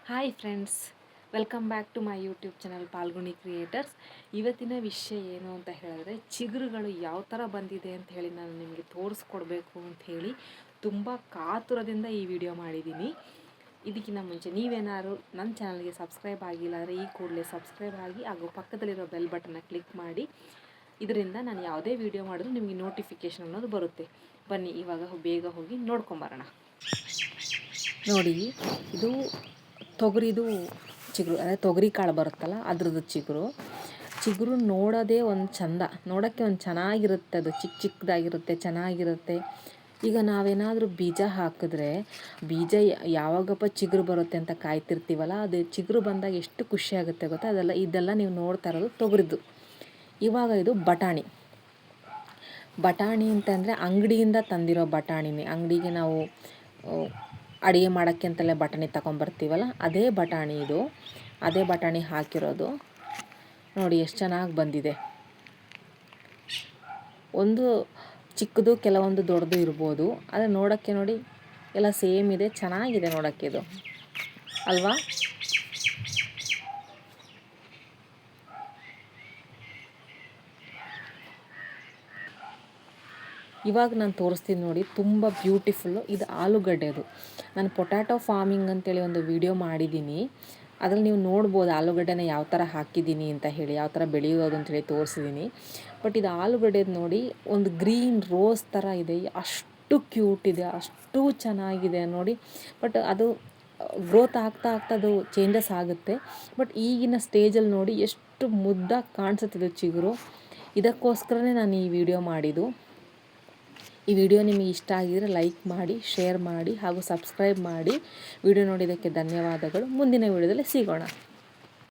Hi friends, welcome back to my YouTube channel Phalguni creators. ಇವತ್ತಿನ ವಿಷಯ ಏನು ಅಂತ ಹೇಳಿದ್ರೆ, ಚಿಗುರುಗಳು ಯಾವ ಥರ ಬಂದಿದೆ ಅಂತ ಹೇಳಿ ನಾನು ನಿಮಗೆ ತೋರಿಸ್ಕೊಡ್ಬೇಕು ಅಂತ ಹೇಳಿ ತುಂಬ ಕಾತುರದಿಂದ ಈ ವಿಡಿಯೋ ಮಾಡಿದ್ದೀನಿ. ಇದಕ್ಕಿಂತ ಮುಂಚೆ ನೀವೇನಾದ್ರು ನನ್ನ ಚಾನಲ್ಗೆ ಸಬ್ಸ್ಕ್ರೈಬ್ ಆಗಿಲ್ಲ ಅಂದರೆ ಈ ಕೂಡಲೇ ಸಬ್ಸ್ಕ್ರೈಬ್ ಆಗಿ ಹಾಗೂ ಪಕ್ಕದಲ್ಲಿರೋ ಬೆಲ್ ಬಟನ್ನ ಕ್ಲಿಕ್ ಮಾಡಿ. ಇದರಿಂದ ನಾನು ಯಾವುದೇ ವಿಡಿಯೋ ಮಾಡಿದ್ರು ನಿಮಗೆ ನೋಟಿಫಿಕೇಷನ್ ಅನ್ನೋದು ಬರುತ್ತೆ. ಬನ್ನಿ ಇವಾಗ ಬೇಗ ಹೋಗಿ ನೋಡ್ಕೊಂಬರೋಣ. ನೋಡಿ, ಇದು ತೊಗರಿದು ಚಿಗುರು, ಅಂದರೆ ತೊಗರಿ ಕಾಳು ಬರುತ್ತಲ್ಲ ಅದ್ರದ್ದು ಚಿಗುರು ನೋಡೋದೇ ಒಂದು ಚಂದ, ನೋಡೋಕ್ಕೆ ಒಂದು ಚೆನ್ನಾಗಿರುತ್ತೆ. ಅದು ಚಿಕ್ಕದಾಗಿರುತ್ತೆ, ಚೆನ್ನಾಗಿರುತ್ತೆ. ಈಗ ನಾವೇನಾದರೂ ಬೀಜ ಹಾಕಿದ್ರೆ ಬೀಜ ಯಾವಾಗಪ್ಪ ಚಿಗುರು ಬರುತ್ತೆ ಅಂತ ಕಾಯ್ತಿರ್ತೀವಲ್ಲ, ಅದು ಚಿಗುರು ಬಂದಾಗ ಎಷ್ಟು ಖುಷಿಯಾಗುತ್ತೆ ಗೊತ್ತಾ. ಇದೆಲ್ಲ ನೀವು ನೋಡ್ತಾ ಇರೋದು ತೊಗರಿದ್ದು. ಇವಾಗ ಇದು ಬಟಾಣಿ ಅಂತಂದರೆ ಅಂಗಡಿಯಿಂದ ತಂದಿರೋ ಬಟಾಣಿನೇ. ಅಂಗಡಿಗೆ ನಾವು ಅಡುಗೆ ಮಾಡೋಕ್ಕೆ ಅಂತಲೇ ಬಟಾಣಿ ತೊಗೊಂಬರ್ತೀವಲ್ಲ, ಅದೇ ಬಟಾಣಿ ಇದು. ಅದೇ ಬಟಾಣಿ ಹಾಕಿರೋದು. ನೋಡಿ ಎಷ್ಟು ಚೆನ್ನಾಗಿ ಬಂದಿದೆ. ಒಂದು ಚಿಕ್ಕದು, ಕೆಲವೊಂದು ದೊಡ್ಡದು ಇರ್ಬೋದು, ಆದರೆ ನೋಡೋಕ್ಕೆ ನೋಡಿ ಎಲ್ಲ ಸೇಮ್ ಇದೆ, ಚೆನ್ನಾಗಿದೆ ನೋಡೋಕ್ಕೆ ಇದು ಅಲ್ವಾ. ಇವಾಗ ನಾನು ತೋರಿಸ್ತೀನಿ ನೋಡಿ, ತುಂಬ ಬ್ಯೂಟಿಫುಲ್ಲು. ಇದು ಆಲೂಗಡ್ಡೆದು. ನಾನು ಪೊಟ್ಯಾಟೊ ಫಾರ್ಮಿಂಗ್ ಅಂತೇಳಿ ಒಂದು ವಿಡಿಯೋ ಮಾಡಿದ್ದೀನಿ. ಅದ್ರಲ್ಲಿ ನೀವು ನೋಡ್ಬೋದು ಆಲೂಗಡ್ಡೆನ ಯಾವ ಥರ ಹಾಕಿದ್ದೀನಿ ಅಂತ ಹೇಳಿ, ಯಾವ ಥರ ಬೆಳೆಯೋದು ಅಂತೇಳಿ ತೋರಿಸಿದ್ದೀನಿ. ಬಟ್ ಇದು ಆಲೂಗಡ್ಡೆದು ನೋಡಿ, ಒಂದು ಗ್ರೀನ್ ರೋಸ್ ಥರ ಇದೆ. ಅಷ್ಟು ಕ್ಯೂಟ್ ಇದೆ, ಅಷ್ಟು ಚೆನ್ನಾಗಿದೆ ನೋಡಿ. ಬಟ್ ಅದು ಗ್ರೋತ್ ಆಗ್ತಾ ಅದು ಚೇಂಜಸ್ ಆಗುತ್ತೆ. ಬಟ್ ಈಗಿನ ಸ್ಟೇಜಲ್ಲಿ ನೋಡಿ ಎಷ್ಟು ಮುದ್ದಾಗಿ ಕಾಣಿಸುತ್ತಿದೆ ಚಿಗುರು. ಇದಕ್ಕೋಸ್ಕರನೇ ನಾನು ಈ ವಿಡಿಯೋ ಮಾಡಿದ್ದು. ಈ ವಿಡಿಯೋ ನಿಮಗೆ ಇಷ್ಟ ಆಗಿದರೆ ಲೈಕ್ ಮಾಡಿ, ಶೇರ್ ಮಾಡಿ ಹಾಗೂ ಸಬ್ಸ್ಕ್ರೈಬ್ ಮಾಡಿ. ವಿಡಿಯೋ ನೋಡಿದ್ದಕ್ಕೆ ಧನ್ಯವಾದಗಳು. ಮುಂದಿನ ವಿಡಿಯೋದಲ್ಲಿ ಸಿಗೋಣ.